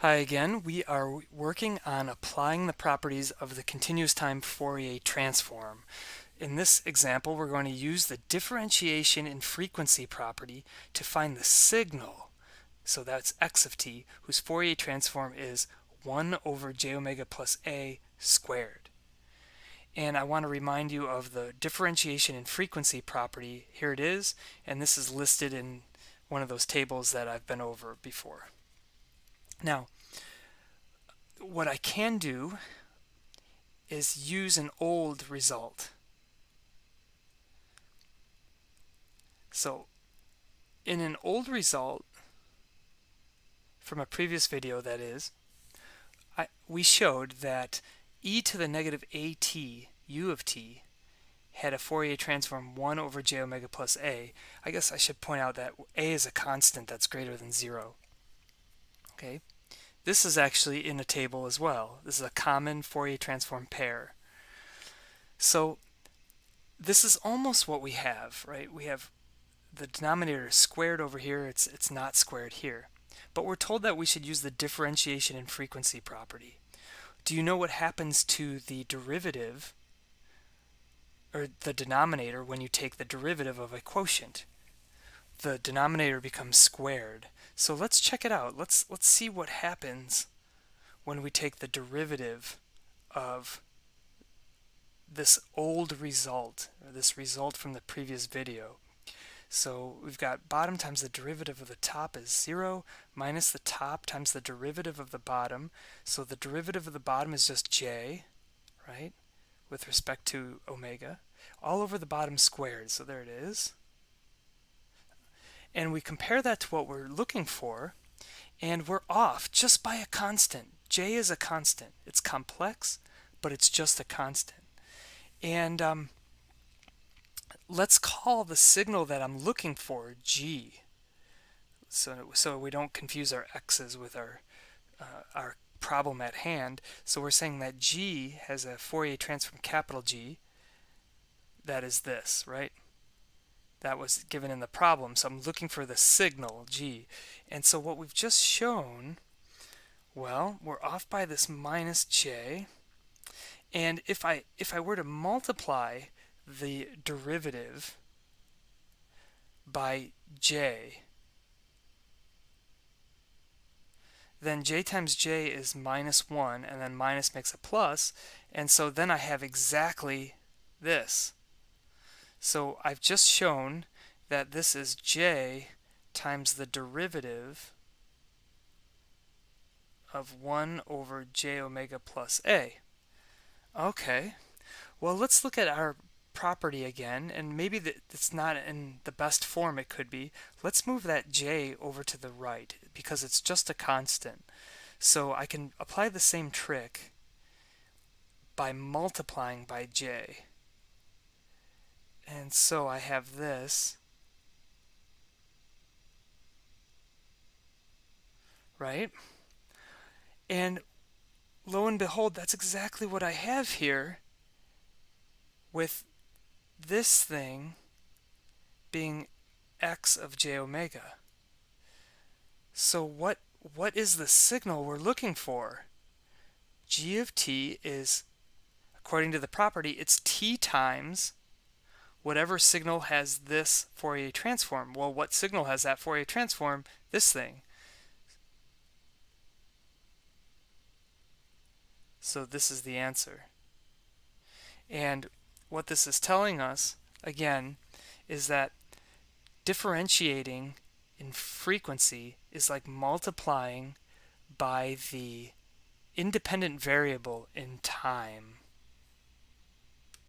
Hi again. We are working on applying the properties of the continuous time Fourier transform. In this example, we're going to use the differentiation in frequency property to find the signal, so that's x of t, whose Fourier transform is 1 over j omega plus a squared. And I want to remind you of the differentiation in frequency property. Here it is, and this is listed in one of those tables that I've been over before. Now, what I can do is use an old result. So in an old result from a previous video, that is, we showed that e to the negative at u of t had a Fourier transform 1 over j omega plus a. I guess I should point out that a is a constant that's greater than 0. Okay. This is actually in a table as well. This is a common Fourier transform pair. So this is almost what we have, right? We have the denominator is squared over here. It's not squared here. But we're told that we should use the differentiation in frequency property. Do you know what happens to the derivative, or the denominator, when you take the derivative of a quotient? The denominator becomes squared. So let's check it out. Let's see what happens when we take the derivative of this old result, or this result from the previous video. So we've got bottom times the derivative of the top is 0 minus the top times the derivative of the bottom. So the derivative of the bottom is just j, right, with respect to omega, all over the bottom squared. So there it is. And we compare that to what we're looking for, and we're off just by a constant. J is a constant. It's complex, but it's just a constant. And let's call the signal that I'm looking for G, so we don't confuse our x's with our problem at hand. So we're saying that G has a Fourier transform capital G. That is this, right? That was given in the problem. So I'm looking for the signal G. And so what we've just shown, well, we're off by this minus J. And if I were to multiply the derivative by J, then J times J is minus 1, and then minus makes a plus, and so then I have exactly this. So I've just shown that this is J times the derivative of 1 over j omega plus a. Okay, well, let's look at our property again, and maybe it's not in the best form it could be. Let's move that j over to the right because it's just a constant. So I can apply the same trick by multiplying by j. And so I have this, right? And lo and behold, that's exactly what I have here, with this thing being x of j omega. So what is the signal we're looking for? G of t is, according to the property, it's t times whatever signal has this Fourier transform. Well, what signal has that Fourier transform? This thing. So this is the answer. And what this is telling us, again, is that differentiating in frequency is like multiplying by the independent variable in time.